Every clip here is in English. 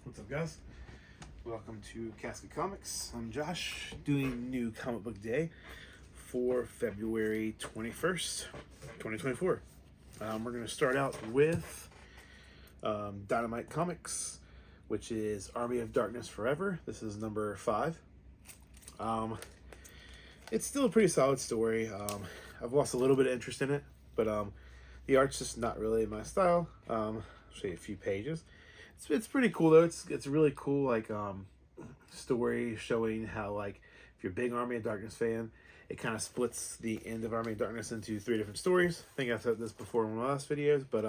What's up, guys? Welcome to Casket Comics. I'm Josh, doing new comic book day for February 21st, 2024. We're going to start out with Dynamite Comics, which is Army of Darkness Forever. This is number 5. It's still a pretty solid story. I've lost a little bit of interest in it, but the art's just not really my style. I'll show you a few pages. It's pretty cool though. It's a really cool story showing how if you're a big Army of Darkness fan, it kind of splits the end of Army of Darkness into 3 different stories. I think I've said this before in one of my last videos, but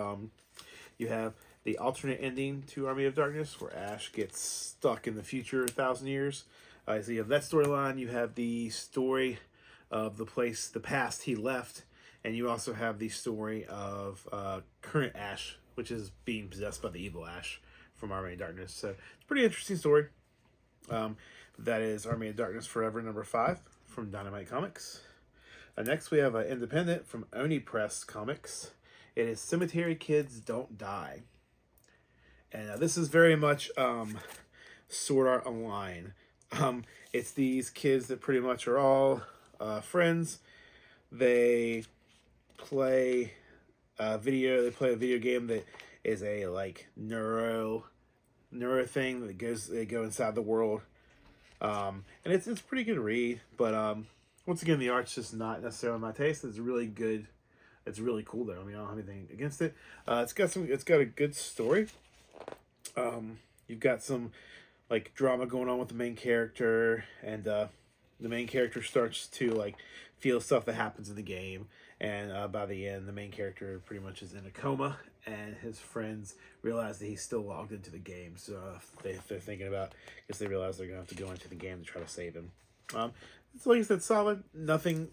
you have the alternate ending to Army of Darkness where Ash gets stuck in the future 1,000 years. So you have that storyline. You have the story of the past he left, and you also have the story of current Ash, which is being possessed by the evil Ash from Army of Darkness. So it's a pretty interesting story. That is Army of Darkness Forever number 5 from Dynamite Comics. Next we have an independent from Oni Press Comics. It is Cemetery Kids Don't Die. And this is very much Sword Art Online. It's these kids that pretty much are all friends. They play a video game that is a neuro thing that they go inside the world. And it's a pretty good read, but once again, the art's just not necessarily my taste. It's really good. It's really cool though. I mean, I don't have anything against it. It's got a good story. You've got some drama going on with the main character, and the main character starts to feel stuff that happens in the game, and by the end the main character pretty much is in a coma, and his friends realize that he's still logged into the game, so they're thinking about, because they realize they're gonna have to go into the game to try to save him. It's like I said, solid, nothing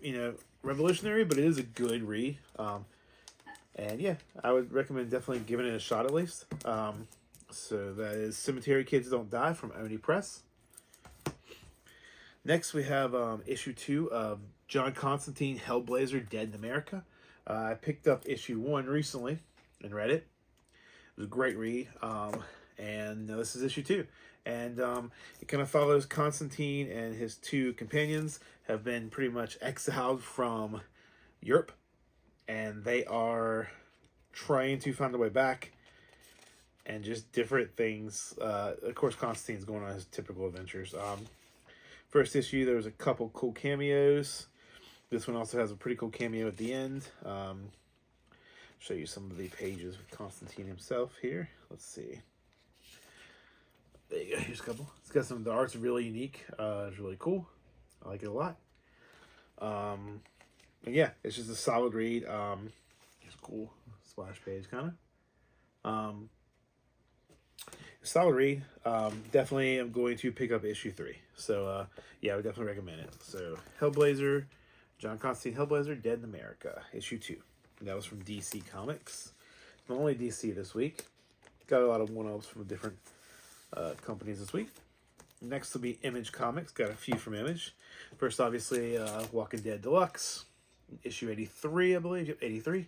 revolutionary, but it is a good read. And yeah, I would recommend definitely giving it a shot at least. So that is Cemetery Kids Don't Die from Oni Press. Next we have issue 2 of John Constantine Hellblazer Dead in America. I picked up issue 1 recently and read it. It was a great read. And now this is issue 2. And it kind of follows Constantine, and his 2 companions have been pretty much exiled from Europe. And they are trying to find their way back. And just different things. Of course, Constantine's going on his typical adventures. First issue, there was a couple cool cameos. This one also has a pretty cool cameo at the end. Show you some of the pages with Constantine himself here. Let's see. There you go. Here's a couple. It's got the art's really unique. It's really cool. I like it a lot. And yeah, it's just a solid read. It's a cool splash page, kind of. Solid read. Definitely am going to pick up issue 3. So yeah, I would definitely recommend it. So Hellblazer, John Constantine Hellblazer, Dead in America, issue 2. And that was from DC Comics. Not only DC this week. Got a lot of one-ups from different companies this week. Next will be Image Comics. Got a few from Image. First, obviously, Walking Dead Deluxe, issue 83, I believe. Yep, 83.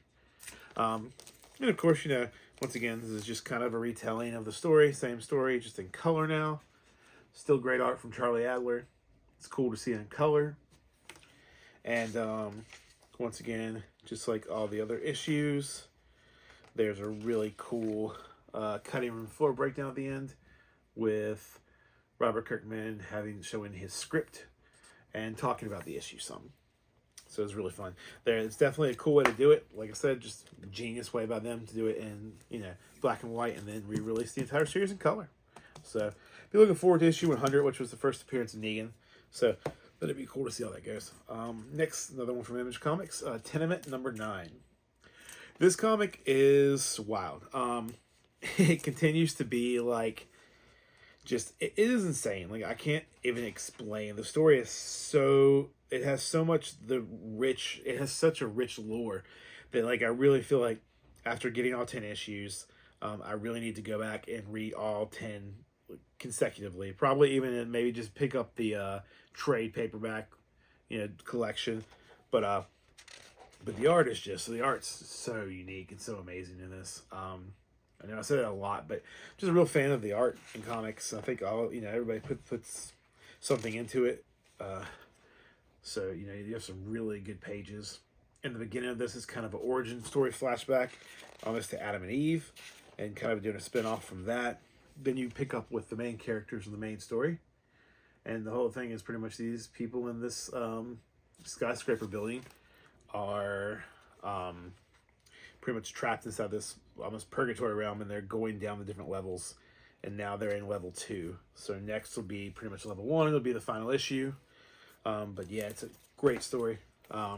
And of course, once again, this is just kind of a retelling of the story. Same story, just in color now. Still great art from Charlie Adler. It's cool to see it in color. And once again, just like all the other issues, there's a really cool cutting room floor breakdown at the end with Robert Kirkman showing his script and talking about the issue some. So it's really fun. It's definitely a cool way to do it. Like I said, just a genius way by them to do it in black and white, and then re-release the entire series in color. So be looking forward to issue 100, which was the first appearance of Negan. So that'd be cool to see how that goes. Next, another one from Image Comics, Tenement number 9. This comic is wild. It continues to be it is insane. I can't even explain. The story is it has such a rich lore that I really feel like after getting all 10 issues, I really need to go back and read all 10 consecutively. Probably even maybe just pick up the trade paperback, collection. But the art's so unique and so amazing in this. I know I say that a lot, but just a real fan of the art in comics. I think everybody puts something into it. So you have some really good pages. In the beginning of this is kind of an origin story flashback, almost to Adam and Eve, and kind of doing a spin-off from that. Then you pick up with the main characters in the main story, and the whole thing is pretty much these people in this skyscraper building are pretty much trapped inside this almost purgatory realm, and they're going down the different levels, and now they're in level 2. So next will be pretty much level 1. It'll be the final issue. But yeah, it's a great story. I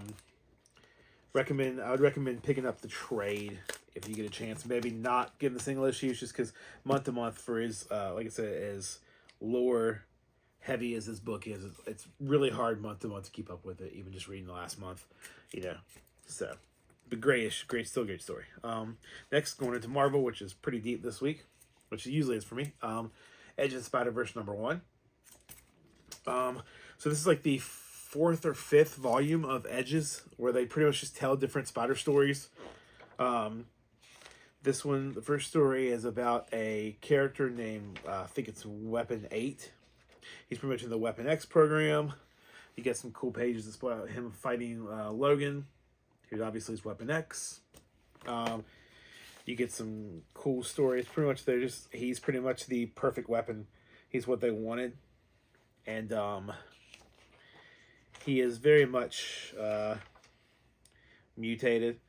would recommend picking up the trade if you get a chance. Maybe not getting the single issues, just because month to month for his, like I said, as lore heavy as this book is, it's really hard month to month to keep up with it. Even just reading the last month, So, but still great story. Next, going into Marvel, which is pretty deep this week, which usually is for me. Edge of the Spider-Verse #1. So this is like the 4th or 5th volume of Edges, where they pretty much just tell different spider stories. This one, the first story, is about a character named, I think it's Weapon 8. He's pretty much in the Weapon X program. You get some cool pages that about him fighting Logan, who obviously is Weapon X. You get some cool stories. Pretty much he's pretty much the perfect weapon. He's what they wanted. And he is very much mutated.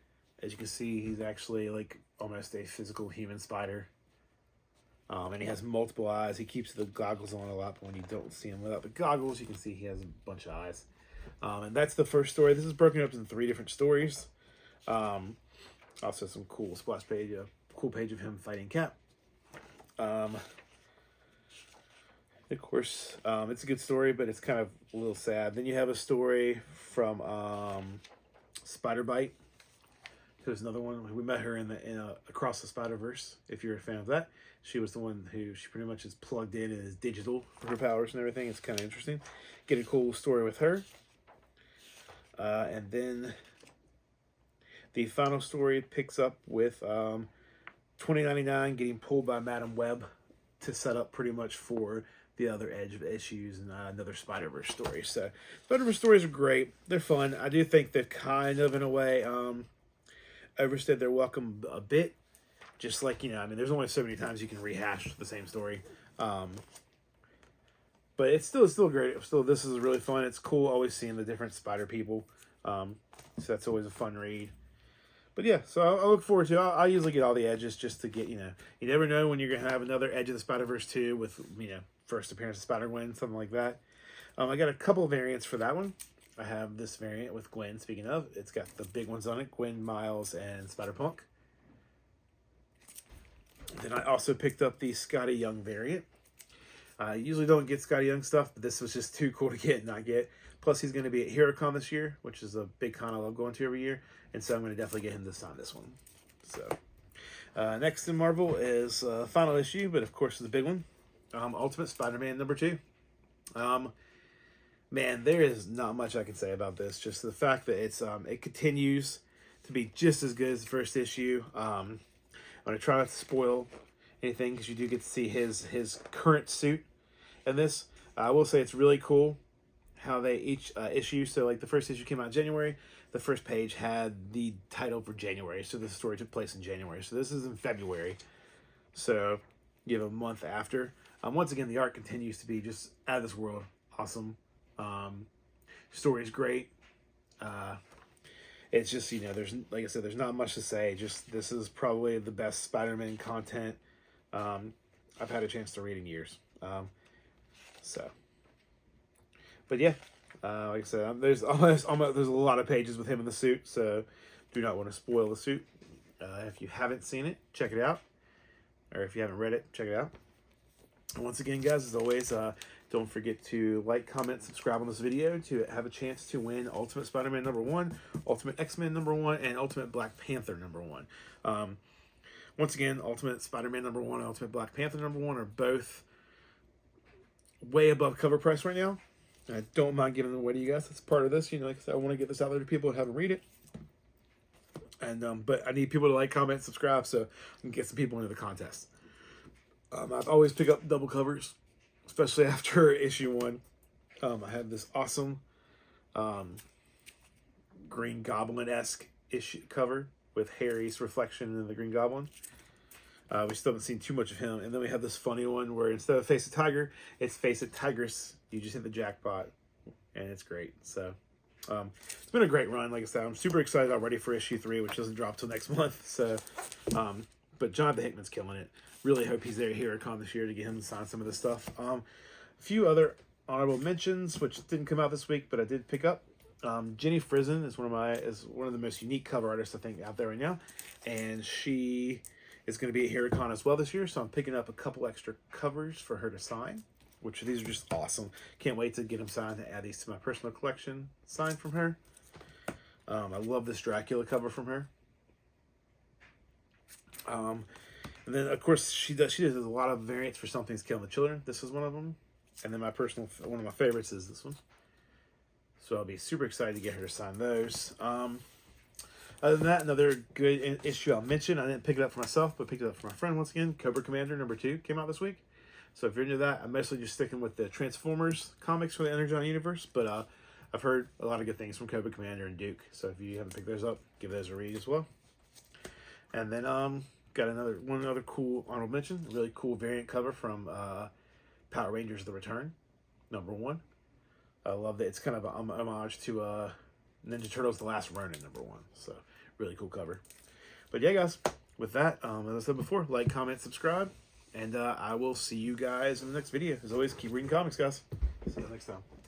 As you can see, he's actually like almost a physical human spider. And he has multiple eyes. He keeps the goggles on a lot, but when you don't see him without the goggles, you can see he has a bunch of eyes. And that's the first story. This is broken up into 3 different stories. Also some cool splash page, a cool page of him fighting Cap. Of course, it's a good story, but it's kind of a little sad. Then you have a story from Spider Bite. There's another one. We met her in Across the Spider-Verse. If you're a fan of that, she was the one who she pretty much is plugged in and is digital for her powers and everything. It's kind of interesting. Get a cool story with her. And then the final story picks up with 2099 getting pulled by Madam Web to set up pretty much for the other Edge of issues and another Spider-Verse story. So Spider-Verse stories are great. They're fun. I do think they've kind of, in a way, overstayed their welcome a bit. Just like, there's only so many times you can rehash the same story. But it's still great. This is really fun. It's cool always seeing the different spider people. So that's always a fun read. But yeah, so I look forward to it. I usually get all the Edges just to get, you never know when you're going to have another Edge of the Spider-Verse 2 with, first appearance of Spider-Gwen, something like that. I got a couple variants for that one. I have this variant with Gwen, speaking of. It's got the big ones on it, Gwen, Miles, and Spider-Punk. Then I also picked up the Scotty Young variant. I usually don't get Scotty Young stuff, but this was just too cool to get and not get. Plus, he's going to be at HeroCon this year, which is a big con I love going to every year. And so I'm going to definitely get him to sign this one. So, next in Marvel is final issue, but of course the big one. Ultimate Spider-Man #2. Man, there is not much I can say about this. Just the fact that it continues to be just as good as the first issue. I'm going to try not to spoil anything because you do get to see his current suit in this. I will say it's really cool how they each issue. So like the first issue came out in January. The first page had the title for January. So the story took place in January. So this is in February. So you have a month after. Once again, the art continues to be just out of this world. Awesome. Story is great. It's just, there's, like I said, there's not much to say. Just, this is probably the best Spider-Man content I've had a chance to read in years. But yeah, like I said, there's almost there's a lot of pages with him in the suit, so do not want to spoil the suit. If you haven't seen it, check it out. Or if you haven't read it, check it out. And once again, guys, as always, don't forget to like, comment, subscribe on this video to have a chance to win Ultimate Spider-Man #1, Ultimate X-Men #1, and Ultimate Black Panther #1. Once again, Ultimate Spider-Man #1 and Ultimate Black Panther #1 are both way above cover price right now. I don't mind giving them away to you guys. It's part of this. Like I said, I want to get this out there to people who haven't read it. And but I need people to like, comment, subscribe, so I can get some people into the contest. I've always picked up double covers, especially after issue 1. I have this awesome Green Goblin-esque issue cover with Harry's reflection in the Green Goblin. We still haven't seen too much of him. And then we have this funny one where instead of Face a Tiger, it's Face a Tigress. You just hit the jackpot, and it's great. So it's been a great run. Like I said, I'm super excited already for issue 3, which doesn't drop till next month. So, but Jonathan Hickman's killing it. Really hope he's there here at Con this year to get him to sign some of this stuff. A few other honorable mentions, which didn't come out this week, but I did pick up. Jenny Frison is one of the most unique cover artists I think out there right now, and she is going to be at HeroCon as well this year. So I'm picking up a couple extra covers for her to sign, which these are just awesome. Can't wait to get them signed and add these to my personal collection. Signed from her. I love this Dracula cover from her. And then of course she does a lot of variants for Something's Killing the Children. This is one of them, and then one of my favorites is this one. So I'll be super excited to get her to sign those. Other than that, another good issue I'll mention. I didn't pick it up for myself, but picked it up for my friend once again. Cobra Commander #2 came out this week. So if you're into that, I'm mostly just sticking with the Transformers comics for the Energon universe. But I've heard a lot of good things from Cobra Commander and Duke. So if you haven't picked those up, give those a read as well. And then got one other cool honorable mention. A really cool variant cover from Power Rangers: The Return, #1. I love that. It's kind of an homage to Ninja Turtles: The Last Ronin, #1. So really cool cover. But yeah, guys, with that, as I said before, like, comment, subscribe, and I will see you guys in the next video. As always, keep reading comics, guys. See you next time.